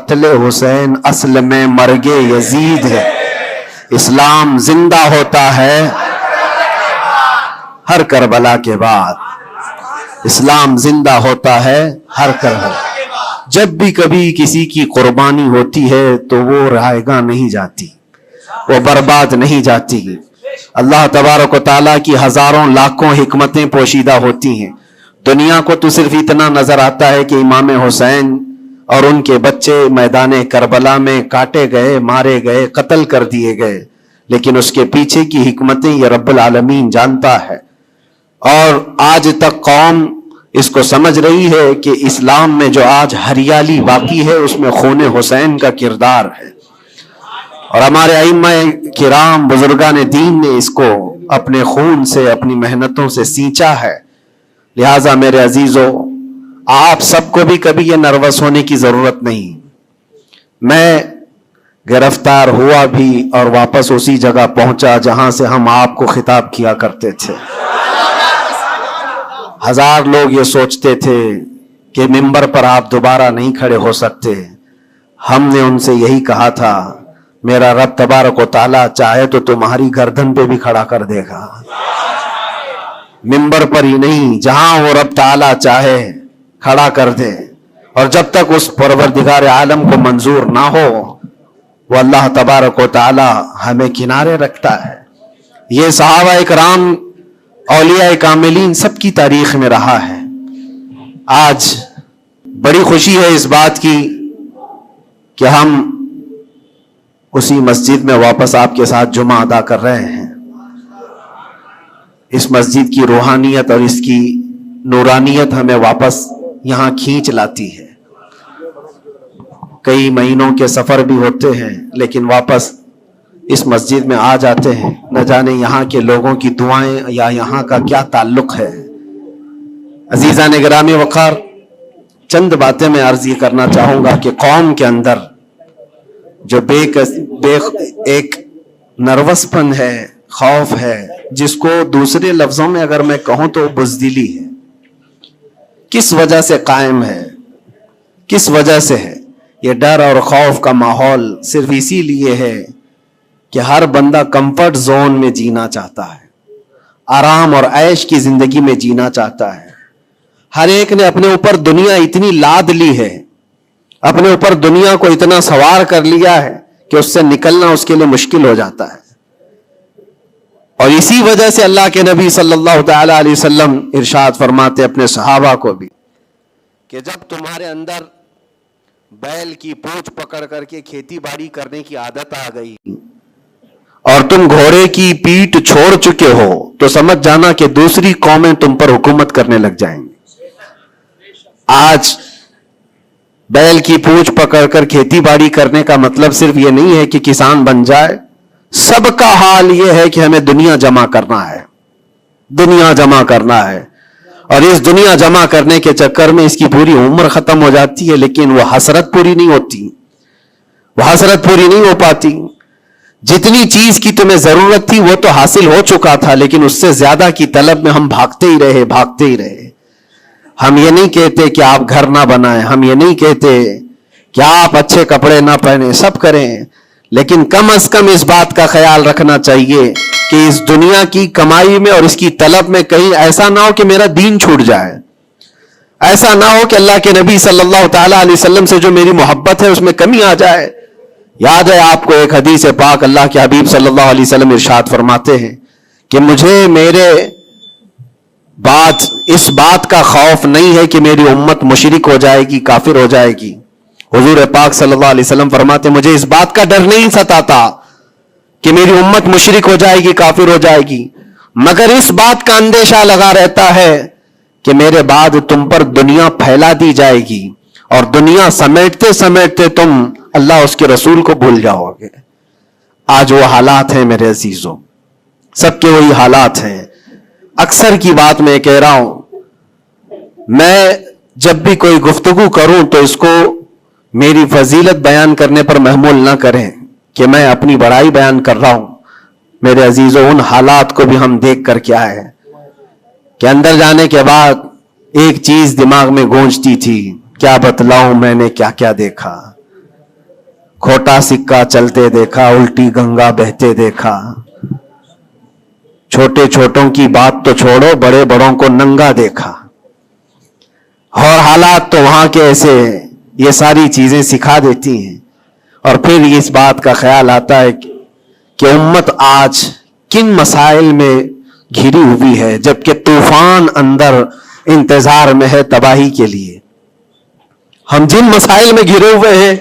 قتل حسین اصل میں مرگ یزید ہے. اسلام زندہ ہوتا ہے ہر کربلا کے بعد. اسلام زندہ ہوتا ہے ہر کربلا. جب بھی کبھی کسی کی قربانی ہوتی ہے تو وہ رائے گاہ نہیں جاتی, وہ برباد نہیں جاتی. اللہ تبارک و تعالیٰ کی ہزاروں لاکھوں حکمتیں پوشیدہ ہوتی ہیں. دنیا کو تو صرف اتنا نظر آتا ہے کہ امام حسین اور ان کے بچے میدان کربلا میں کاٹے گئے, مارے گئے, قتل کر دیے گئے, لیکن اس کے پیچھے کی حکمتیں یہ رب العالمین جانتا ہے. اور آج تک قوم اس کو سمجھ رہی ہے کہ اسلام میں جو آج ہریالی باقی ہے اس میں خون حسین کا کردار ہے. اور ہمارے ائمہ کرام بزرگان دین نے اس کو اپنے خون سے, اپنی محنتوں سے سینچا ہے. لہٰذا میرے عزیزو, آپ سب کو بھی کبھی یہ نروس ہونے کی ضرورت نہیں. میں گرفتار ہوا بھی اور واپس اسی جگہ پہنچا جہاں سے ہم آپ کو خطاب کیا کرتے تھے. ہزار لوگ یہ سوچتے تھے کہ ممبر پر آپ دوبارہ نہیں کھڑے ہو سکتے. ہم نے ان سے یہی کہا تھا, میرا رب تبارک و تعالیٰ چاہے تو تمہاری گردن پہ بھی کھڑا کر دے گا. ممبر پر ہی نہیں, جہاں وہ رب تعالیٰ چاہے کھڑا کر دے. اور جب تک اس پروردگار عالم کو منظور نہ ہو, وہ اللہ تبارک و تعالیٰ ہمیں کنارے رکھتا ہے. یہ صحابہ اکرام, اولیاء کاملین سب کی تاریخ میں رہا ہے. آج بڑی خوشی ہے اس بات کی کہ ہم اسی مسجد میں واپس آپ کے ساتھ جمعہ ادا کر رہے ہیں. اس مسجد کی روحانیت اور اس کی نورانیت ہمیں واپس یہاں کھینچ لاتی ہے. کئی مہینوں کے سفر بھی ہوتے ہیں لیکن واپس اس مسجد میں آ جاتے ہیں. نہ جانے یہاں کے لوگوں کی دعائیں یا یہاں کا کیا تعلق ہے. عزیزان گرامی وقار, چند باتیں میں عرض یہ کرنا چاہوں گا کہ قوم کے اندر جو ایک نروس پن ہے, خوف ہے, جس کو دوسرے لفظوں میں اگر میں کہوں تو بزدلی ہے, کس وجہ سے قائم ہے, کس وجہ سے ہے؟ یہ ڈر اور خوف کا ماحول صرف اسی لیے ہے کہ ہر بندہ کمفرٹ زون میں جینا چاہتا ہے, آرام اور عیش کی زندگی میں جینا چاہتا ہے. ہر ایک نے اپنے اوپر دنیا اتنی لاد لی ہے, اپنے اوپر دنیا کو اتنا سوار کر لیا ہے کہ اس سے نکلنا اس کے لیے مشکل ہو جاتا ہے. اور اسی وجہ سے اللہ کے نبی صلی اللہ تعالی علیہ وسلم ارشاد فرماتے اپنے صحابہ کو بھی کہ جب تمہارے اندر بیل کی پونچھ پکڑ کر کے کھیتی باڑی کرنے کی عادت آ گئی اور تم گھوڑے کی پیٹھ چھوڑ چکے ہو تو سمجھ جانا کہ دوسری قومیں تم پر حکومت کرنے لگ جائیں گی. آج بیل کی پونچھ پکڑ کر کھیتی باڑی کرنے کا مطلب صرف یہ نہیں ہے کہ کسان بن جائے. سب کا حال یہ ہے کہ ہمیں دنیا جمع کرنا ہے, دنیا جمع کرنا ہے. اور اس دنیا جمع کرنے کے چکر میں اس کی پوری عمر ختم ہو جاتی ہے لیکن وہ حسرت پوری نہیں ہوتی, وہ حسرت پوری نہیں ہو پاتی. جتنی چیز کی تمہیں ضرورت تھی وہ تو حاصل ہو چکا تھا لیکن اس سے زیادہ کی طلب میں ہم بھاگتے ہی رہے, بھاگتے ہی رہے. ہم یہ نہیں کہتے کہ آپ گھر نہ بنائیں, ہم یہ نہیں کہتے کہ آپ اچھے کپڑے نہ پہنیں, سب کریں, لیکن کم از کم اس بات کا خیال رکھنا چاہیے کہ اس دنیا کی کمائی میں اور اس کی طلب میں کہیں ایسا نہ ہو کہ میرا دین چھوٹ جائے. ایسا نہ ہو کہ اللہ کے نبی صلی اللہ تعالی علیہ وسلم سے جو میری محبت ہے اس میں کمی آ جائے. یاد ہے آپ کو ایک حدیث پاک, اللہ کے حبیب صلی اللہ علیہ وسلم ارشاد فرماتے ہیں کہ مجھے میرے اس بات کا خوف نہیں ہے کہ میری امت مشرک ہو جائے گی, کافر ہو جائے گی. حضور پاک صلی اللہ علیہ وسلم فرماتے مجھے اس بات کا ڈر نہیں ستاتا کہ میری امت مشرک ہو جائے گی, کافر ہو جائے گی, مگر اس بات کا اندیشہ لگا رہتا ہے کہ میرے بعد تم پر دنیا پھیلا دی جائے گی اور دنیا سمیٹتے سمیٹتے تم اللہ اس کے رسول کو بھول جاؤ گے. آج وہ حالات ہیں میرے عزیزوں, سب کے وہی حالات ہیں. اکثر کی بات میں کہہ رہا ہوں, میں جب بھی کوئی گفتگو کروں تو اس کو میری فضیلت بیان کرنے پر محمول نہ کریں کہ میں اپنی بڑائی بیان کر رہا ہوں. میرے عزیزوں, ان حالات کو بھی ہم دیکھ کر کیا ہے کہ اندر جانے کے بعد ایک چیز دماغ میں گونجتی تھی, کیا بتلاؤں میں نے کیا کیا دیکھا. کھوٹا سکہ چلتے دیکھا، الٹی گنگا بہتے دیکھا، چھوٹے چھوٹوں کی بات تو چھوڑو، بڑے بڑوں کو ننگا دیکھا، اور حالات تو وہاں کے ایسے یہ ساری چیزیں سکھا دیتی ہیں. اور پھر اس بات کا خیال آتا ہے کہ امت آج کن مسائل میں گھری ہوئی ہے، جبکہ طوفان اندر انتظار میں ہے تباہی کے لیے. ہم جن مسائل میں گھرے ہوئے ہیں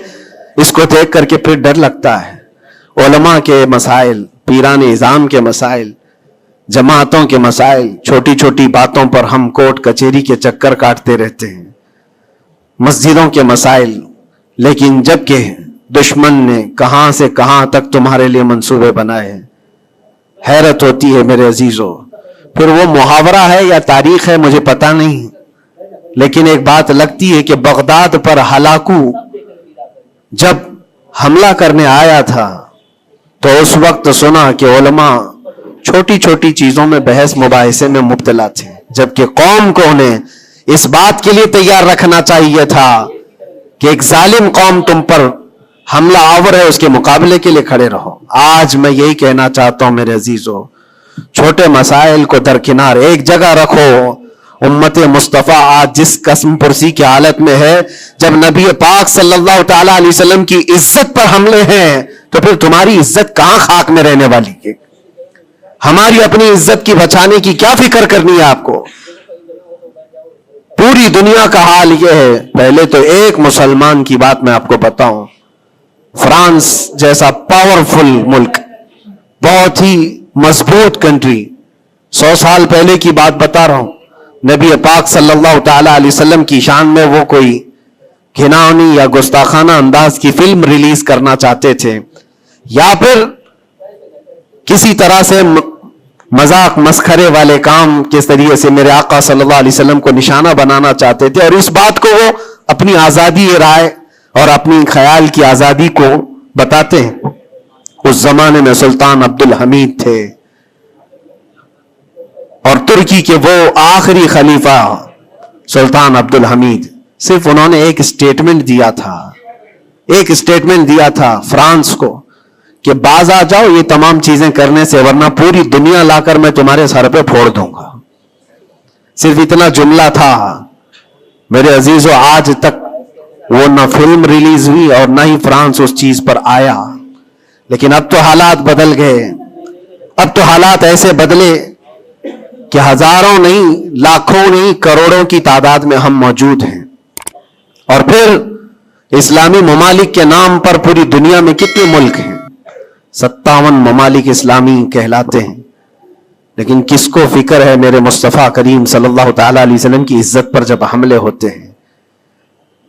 اس کو دیکھ کر کے پھر ڈر لگتا ہے. علماء کے مسائل، پیران اعظام کے مسائل، جماعتوں کے مسائل، چھوٹی چھوٹی باتوں پر ہم کورٹ کچہری کے چکر کاٹتے رہتے ہیں، مسجدوں کے مسائل. لیکن جبکہ دشمن نے کہاں سے کہاں تک تمہارے لیے منصوبے بنائے ہیں. حیرت ہوتی ہے میرے عزیزو. پھر وہ محاورہ ہے یا تاریخ ہے مجھے پتا نہیں، لیکن ایک بات لگتی ہے کہ بغداد پر ہلاکو جب حملہ کرنے آیا تھا تو اس وقت سنا کہ علماء چھوٹی چھوٹی چیزوں میں بحث مباحثے میں مبتلا تھے، جبکہ قوم کو انہیں اس بات کے لیے تیار رکھنا چاہیے تھا کہ ایک ظالم قوم تم پر حملہ آور ہے، اس کے مقابلے کے لیے کھڑے رہو. آج میں یہی کہنا چاہتا ہوں میرے عزیزو، چھوٹے مسائل کو درکنار ایک جگہ رکھو. امت مصطفیٰ آج جس قسم پرسی کی حالت میں ہے، جب نبی پاک صلی اللہ تعالی علیہ وسلم کی عزت پر حملے ہیں تو پھر تمہاری عزت کہاں خاک میں رہنے والی ہے؟ ہماری اپنی عزت کی بچانے کی کیا فکر کرنی ہے آپ کو؟ پوری دنیا کا حال یہ ہے. پہلے تو ایک مسلمان کی بات میں آپ کو بتاؤں، فرانس جیسا پاورفل ملک، بہت ہی مضبوط کنٹری، 100 سال پہلے کی بات بتا رہا ہوں، نبی پاک صلی اللہ تعالی علیہ وسلم کی شان میں وہ کوئی گھناؤنی یا گستاخانہ انداز کی فلم ریلیز کرنا چاہتے تھے، یا پھر کسی طرح سے مذاق مسخرے والے کام کس طریقے سے میرے آقا صلی اللہ علیہ وسلم کو نشانہ بنانا چاہتے تھے، اور اس بات کو وہ اپنی آزادی رائے اور اپنی خیال کی آزادی کو بتاتے ہیں. اس زمانے میں سلطان عبد الحمید تھے، اور ترکی کے وہ آخری خلیفہ سلطان عبد الحمید. صرف انہوں نے ایک اسٹیٹمنٹ دیا تھا فرانس کو کہ باز آ جاؤ یہ تمام چیزیں کرنے سے، ورنہ پوری دنیا لا کر میں تمہارے سر پہ پھوڑ دوں گا. صرف اتنا جملہ تھا میرے عزیزو. آج تک وہ نہ فلم ریلیز ہوئی اور نہ ہی فرانس اس چیز پر آیا. لیکن اب تو حالات بدل گئے. اب تو حالات ایسے بدلے کہ ہزاروں نہیں، لاکھوں نہیں، کروڑوں کی تعداد میں ہم موجود ہیں. اور پھر اسلامی ممالک کے نام پر پوری دنیا میں کتنے ملک ہیں؟ 57 ممالک اسلامی کہلاتے ہیں. لیکن کس کو فکر ہے میرے مصطفیٰ کریم صلی اللہ تعالی علیہ وسلم کی عزت پر جب حملے ہوتے ہیں؟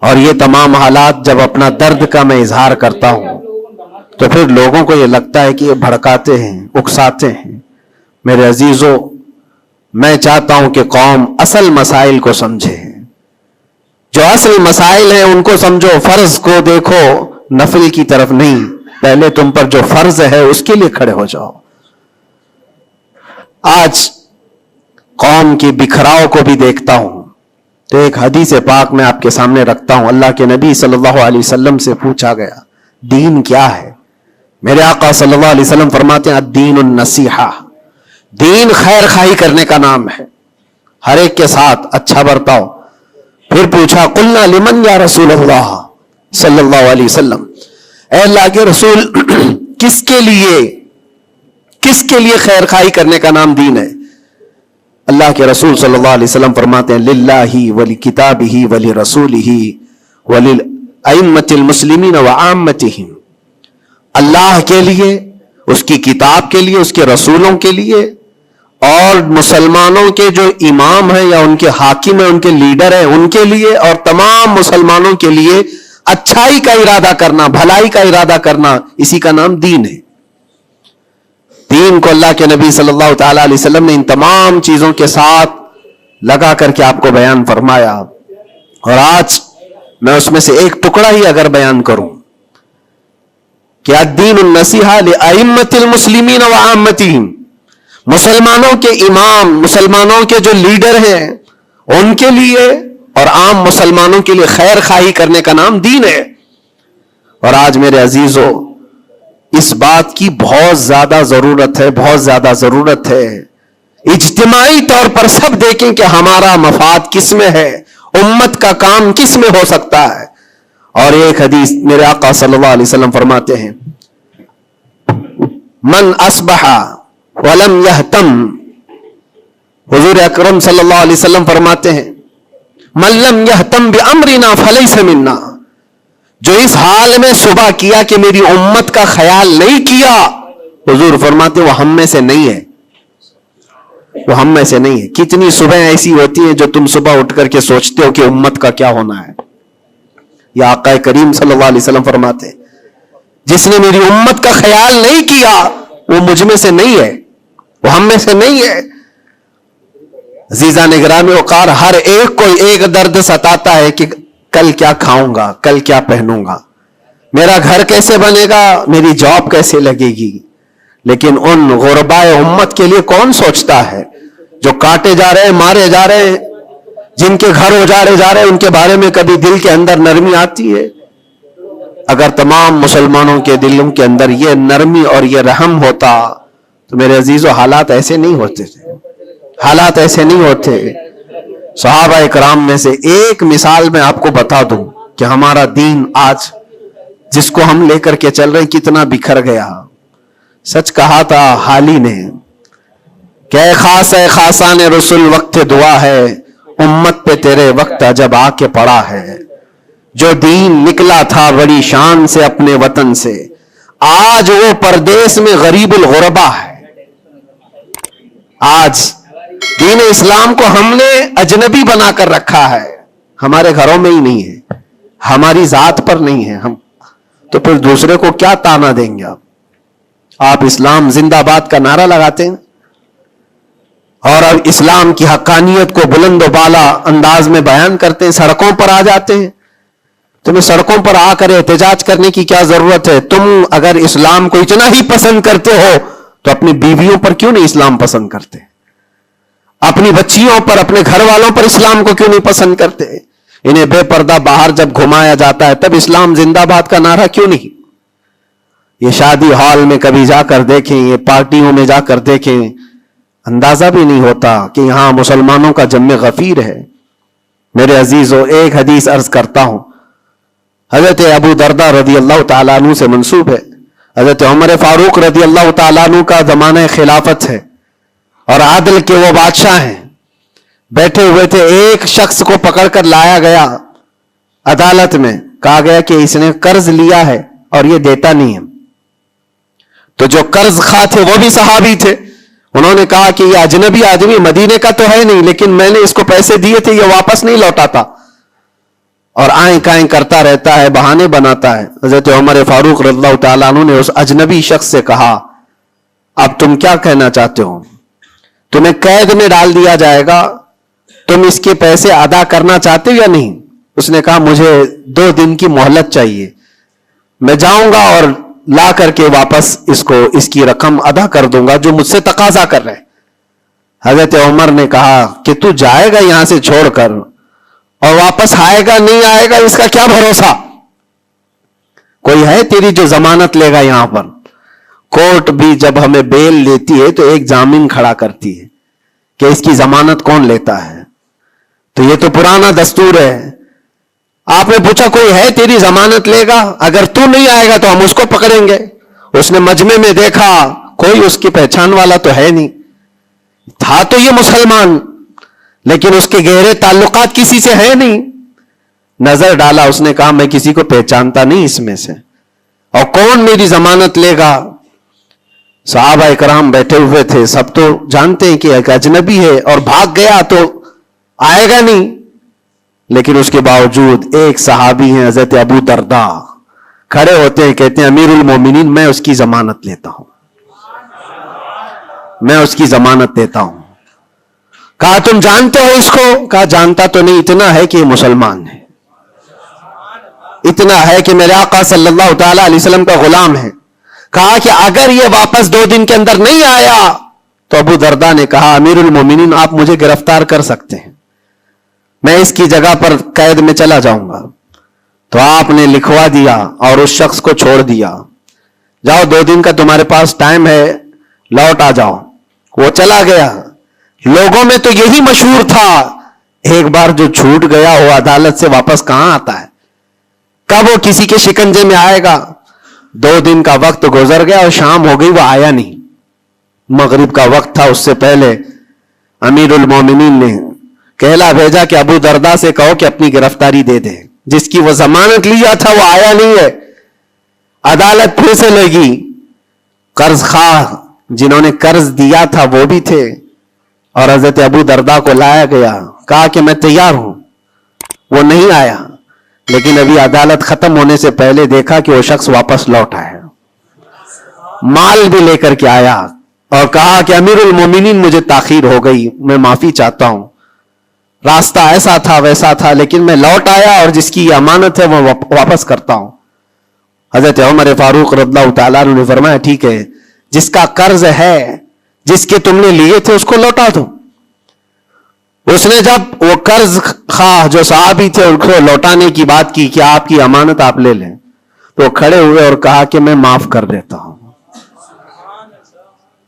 اور یہ تمام حالات جب اپنا درد کا میں اظہار کرتا ہوں تو پھر لوگوں کو یہ لگتا ہے کہ یہ بھڑکاتے ہیں، اکساتے ہیں. میرے عزیزو، میں چاہتا ہوں کہ قوم اصل مسائل کو سمجھے. جو اصل مسائل ہیں ان کو سمجھو، فرض کو دیکھو، نفل کی طرف نہیں. پہلے تم پر جو فرض ہے اس کے لیے کھڑے ہو جاؤ. آج قوم کی بکھراؤ کو بھی دیکھتا ہوں تو ایک حدیث پاک میں آپ کے سامنے رکھتا ہوں. اللہ کے نبی صلی اللہ علیہ وسلم سے پوچھا گیا دین کیا ہے؟ میرے آقا صلی اللہ علیہ وسلم فرماتے ہیں الدین النصیحہ. دین خیر خواہی کرنے کا نام ہے، ہر ایک کے ساتھ اچھا برتاؤ. پھر پوچھا قلنا لمن یا رسول اللہ صلی اللہ علیہ وسلم، اے اللہ کے رسول کس کے لیے خیر خواہی کرنے کا نام دین ہے؟ اللہ کے رسول صلی اللہ علیہ وسلم فرماتے ہیں للہ ولکتابہ ولرسولہ وللائمۃ المسلمین وعامتہم. اللہ کے لیے، اس کی کتاب کے لیے، اس کے رسولوں کے لیے، اور مسلمانوں کے جو امام ہیں یا ان کے حاکم ہیں، ان کے لیڈر ہیں، ان کے لیے، اور تمام مسلمانوں کے لیے اچھائی کا ارادہ کرنا، بھلائی کا ارادہ کرنا، اسی کا نام دین ہے. دین کو اللہ کے نبی صلی اللہ تعالی علیہ وسلم نے ان تمام چیزوں کے ساتھ لگا کر کے آپ کو بیان فرمایا. اور آج میں اس میں سے ایک ٹکڑا ہی اگر بیان کروں کہ الدین النصیحہ لائمۃ المسلمین وعامتہم، مسلمانوں کے امام، مسلمانوں کے جو لیڈر ہیں ان کے لیے اور عام مسلمانوں کے لیے خیر خواہی کرنے کا نام دین ہے. اور آج میرے عزیزوں اس بات کی بہت زیادہ ضرورت ہے، بہت زیادہ ضرورت ہے، اجتماعی طور پر سب دیکھیں کہ ہمارا مفاد کس میں ہے، امت کا کام کس میں ہو سکتا ہے۔ اور ایک حدیث میرے آقا صلی اللہ علیہ وسلم فرماتے ہیں، من اصبح ولم یہتم، حضور اکرم صلی اللہ علیہ وسلم فرماتے ہیں من لم یہتم بامرنا فلیس منا، جو اس حال میں صبح کیا کہ میری امت کا خیال نہیں کیا، حضور فرماتے وہ ہم میں سے نہیں ہے، وہ ہم میں سے نہیں ہے۔ کتنی صبح ایسی ہوتی ہیں جو تم صبح اٹھ کر کے سوچتے ہو کہ امت کا کیا ہونا ہے؟ یا آقا کریم صلی اللہ علیہ وسلم فرماتے ہیں جس نے میری امت کا خیال نہیں کیا وہ مجھ میں سے نہیں ہے، وہ ہم میں سے نہیں ہے۔ عزیزان گرامی وقار، ہر ایک کو ایک درد ستاتا ہے کہ کل کیا کھاؤں گا، کل کیا پہنوں گا، میرا گھر کیسے بنے گا، میری جاب کیسے لگے گی۔ لیکن ان غربائے امت کے لیے کون سوچتا ہے جو کاٹے جا رہے ہیں، مارے جا رہے ہیں، جن کے گھر اجاڑے جا رہے ہیں، ان کے بارے میں کبھی دل کے اندر نرمی آتی ہے؟ اگر تمام مسلمانوں کے دلوں کے اندر یہ نرمی اور یہ رحم ہوتا تو میرے عزیزو حالات ایسے نہیں ہوتے تھے، حالات ایسے نہیں ہوتے۔ صحابہ اکرام میں سے ایک مثال میں آپ کو بتا دوں کہ ہمارا دین آج جس کو ہم لے کر کے چل رہے ہیں کتنا بکھر گیا۔ سچ کہا تھا حالی نے کہ اے خاصان رسول وقت دعا ہے، امت پہ تیرے وقت عجب آ کے پڑا ہے۔ جو دین نکلا تھا بڑی شان سے اپنے وطن سے، آج وہ پردیس میں غریب الغربا ہے۔ آج دین اسلام کو ہم نے اجنبی بنا کر رکھا ہے، ہمارے گھروں میں ہی نہیں ہے، ہماری ذات پر نہیں ہے، ہم تو پھر دوسرے کو کیا تانا دیں گے؟ آپ اسلام زندہ باد کا نعرہ لگاتے ہیں اور اب اسلام کی حقانیت کو بلند و بالا انداز میں بیان کرتے ہیں، سڑکوں پر آ جاتے ہیں۔ تمہیں سڑکوں پر آ کر احتجاج کرنے کی کیا ضرورت ہے؟ تم اگر اسلام کو اتنا ہی پسند کرتے ہو تو اپنی بیویوں پر کیوں نہیں اسلام پسند کرتے؟ اپنی بچیوں پر، اپنے گھر والوں پر اسلام کو کیوں نہیں پسند کرتے؟ انہیں بے پردہ باہر جب گھمایا جاتا ہے تب اسلام زندہ باد کا نعرہ کیوں نہیں؟ یہ شادی ہال میں کبھی جا کر دیکھیں، یہ پارٹیوں میں جا کر دیکھیں، اندازہ بھی نہیں ہوتا کہ یہاں مسلمانوں کا جم غفیر ہے۔ میرے عزیزو، ایک حدیث عرض کرتا ہوں، حضرت ابو دردہ رضی اللہ تعالیٰ عنہ سے منسوب ہے۔ حضرت عمر فاروق رضی اللہ تعالیٰ عنہ کا زمانہ خلافت ہے اور عادل کے وہ بادشاہ ہیں، بیٹھے ہوئے تھے، ایک شخص کو پکڑ کر لایا گیا عدالت میں، کہا گیا کہ اس نے قرض لیا ہے اور یہ دیتا نہیں ہے۔ تو جو قرض خواہ تھے وہ بھی صحابی تھے، انہوں نے کہا کہ یہ اجنبی آدمی مدینے کا تو ہے نہیں، لیکن میں نے اس کو پیسے دیے تھے، یہ واپس نہیں لوٹاتا اور آئیں کائیں کرتا رہتا ہے، بہانے بناتا ہے۔ حضرت عمر فاروق رضی اللہ تعالیٰ عنہ نے اس اجنبی شخص سے کہا، اب تم کیا کہنا چاہتے ہو؟ تمہیں قید میں ڈال دیا جائے گا، تم اس کے پیسے ادا کرنا چاہتے ہو یا نہیں؟ اس نے کہا مجھے 2 دن کی مہلت چاہیے، میں جاؤں گا اور لا کر کے واپس اس کی رقم ادا کر دوں گا جو مجھ سے تقاضا کر رہے۔ حضرت عمر نے کہا کہ تو جائے گا یہاں سے چھوڑ کر اور واپس آئے گا نہیں آئے گا اس کا کیا بھروسہ؟ کوئی ہے تیری جو ضمانت لے گا؟ یہاں پر کورٹ بھی جب ہمیں بیل لیتی ہے تو ایک ضامن کھڑا کرتی ہے کہ اس کی ضمانت کون لیتا ہے، تو یہ تو پرانا دستور ہے۔ آپ نے پوچھا کوئی ہے تیری ضمانت لے گا؟ اگر تو نہیں آئے گا تو ہم اس کو پکڑیں گے۔ اس نے مجمع میں دیکھا کوئی اس کی پہچان والا تو ہے نہیں، تھا تو یہ مسلمان لیکن اس کے گہرے تعلقات کسی سے ہے نہیں۔ نظر ڈالا، اس نے کہا میں کسی کو پہچانتا نہیں اس میں سے، اور کون میری ضمانت لے گا؟ صحابہ اکرام بیٹھے ہوئے تھے، سب تو جانتے ہیں کہ ایک اجنبی ہے اور بھاگ گیا تو آئے گا نہیں، لیکن اس کے باوجود ایک صحابی ہیں حضرت ابو دردہ، کھڑے ہوتے ہیں، کہتے ہیں امیر المومنین میں اس کی ضمانت لیتا ہوں، میں اس کی ضمانت دیتا ہوں۔ کہا تم جانتے ہو اس کو؟ کہا جانتا تو نہیں، اتنا ہے کہ یہ مسلمان ہے، اتنا ہے کہ میرے آقا صلی اللہ تعالی علیہ وسلم کا غلام ہے۔ کہا کہ اگر یہ واپس 2 دن کے اندر نہیں آیا تو ابو دردہ نے کہا امیر المومنین آپ مجھے گرفتار کر سکتے ہیں، میں اس کی جگہ پر قید میں چلا جاؤں گا۔ تو آپ نے لکھوا دیا اور اس شخص کو چھوڑ دیا. جاؤ 2 دن کا تمہارے پاس ٹائم ہے, لوٹ آ جاؤ. وہ چلا گیا. لوگوں میں تو یہی مشہور تھا, ایک بار جو چھوٹ گیا وہ عدالت سے واپس کہاں آتا ہے, کب وہ کسی کے شکنجے میں آئے گا. 2 دن کا وقت گزر گیا اور شام ہو گئی, وہ آیا نہیں. مغرب کا وقت تھا, اس سے پہلے امیر المومنین نے کہلا بھیجا کہ ابو درداء سے کہو کہ اپنی گرفتاری دے دے. جس کی وہ ضمانت لیا تھا وہ آیا نہیں ہے. عدالت پھر سے لگی. قرض خواہ جنہوں نے قرض دیا تھا وہ بھی تھے, اور حضرت ابو درداء کو لایا گیا. کہا کہ میں تیار ہوں. وہ نہیں آیا, لیکن ابھی عدالت ختم ہونے سے پہلے دیکھا کہ وہ شخص واپس لوٹ آیا, مال بھی لے کر کے آیا, اور کہا کہ امیر المومنین مجھے تاخیر ہو گئی, میں معافی چاہتا ہوں, راستہ ایسا تھا ویسا تھا, لیکن میں لوٹ آیا اور جس کی یہ امانت ہے وہ واپس کرتا ہوں. حضرت عمر فاروق رضی اللہ تعالیٰ عنہ نے فرمایا ٹھیک ہے, جس کا قرض ہے, جس کے تم نے لیے تھے اس کو لوٹا دو. اس نے جب وہ قرض خواہ جو صحابی تھے ان کو لوٹانے کی بات کی کہ آپ کی امانت آپ لے لیں, تو کھڑے ہوئے اور کہا کہ میں معاف کر دیتا ہوں,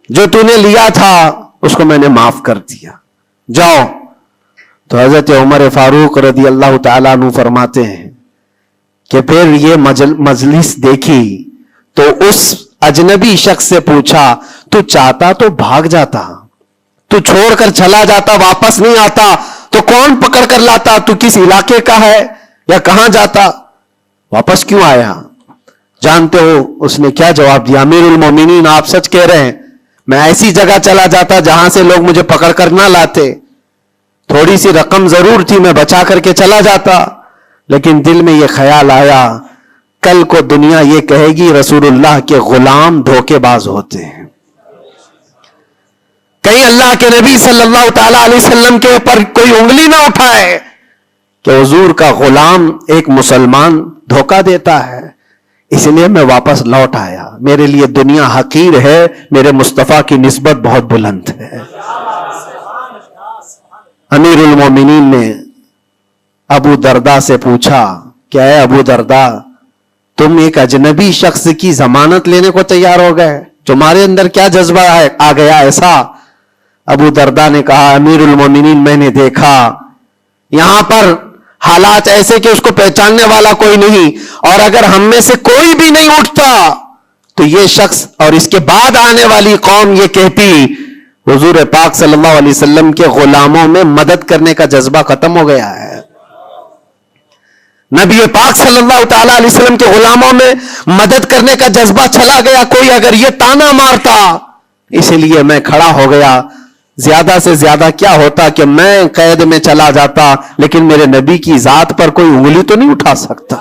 جو تو نے لیا تھا اس کو میں نے معاف کر دیا, جاؤ. تو حضرت عمر فاروق رضی اللہ تعالیٰ عنہ فرماتے ہیں کہ پھر یہ مجلس دیکھی تو اس اجنبی شخص سے پوچھا تو چاہتا تو بھاگ جاتا, تو چھوڑ کر چلا جاتا, واپس نہیں آتا تو کون پکڑ کر لاتا, تو کس علاقے کا ہے یا کہاں جاتا, واپس کیوں آیا. جانتے ہو اس نے کیا جواب دیا, امیر المومنین آپ سچ کہہ رہے ہیں, میں ایسی جگہ چلا جاتا جہاں سے لوگ مجھے پکڑ کر نہ لاتے, تھوڑی سی رقم ضرور تھی, میں بچا کر کے چلا جاتا, لیکن دل میں یہ خیال آیا کل کو دنیا یہ کہے گی رسول اللہ کے غلام دھوکے باز ہوتے ہیں. کہیں اللہ کے نبی صلی اللہ تعالی علیہ وسلم کے اوپر کوئی انگلی نہ اٹھائے کہ حضور کا غلام ایک مسلمان دھوکہ دیتا ہے. اس لیے میں واپس لوٹ آیا, میرے لیے دنیا حقیر ہے, میرے مصطفیٰ کی نسبت بہت بلند ہے. امیر المومنین نے ابو درداء سے پوچھا کہ اے ابو درداء, تم ایک اجنبی شخص کی ضمانت لینے کو تیار ہو گئے, تمہارے اندر کیا جذبہ آ گیا ایسا. ابو درداء نے کہا امیر المومنین میں نے دیکھا یہاں پر حالات ایسے کہ اس کو پہچاننے والا کوئی نہیں, اور اگر ہم میں سے کوئی بھی نہیں اٹھتا تو یہ شخص اور اس کے بعد آنے والی قوم یہ کہتی حضور پاک صلی اللہ علیہ وسلم کے غلاموں میں مدد کرنے کا جذبہ ختم ہو گیا ہے, نبی پاک صلی اللہ تعالی علیہ وسلم کے غلاموں میں مدد کرنے کا جذبہ چلا گیا. کوئی اگر یہ تانا مارتا, اسی لیے میں کھڑا ہو گیا. زیادہ سے زیادہ کیا ہوتا کہ میں قید میں چلا جاتا, لیکن میرے نبی کی ذات پر کوئی انگلی تو نہیں اٹھا سکتا.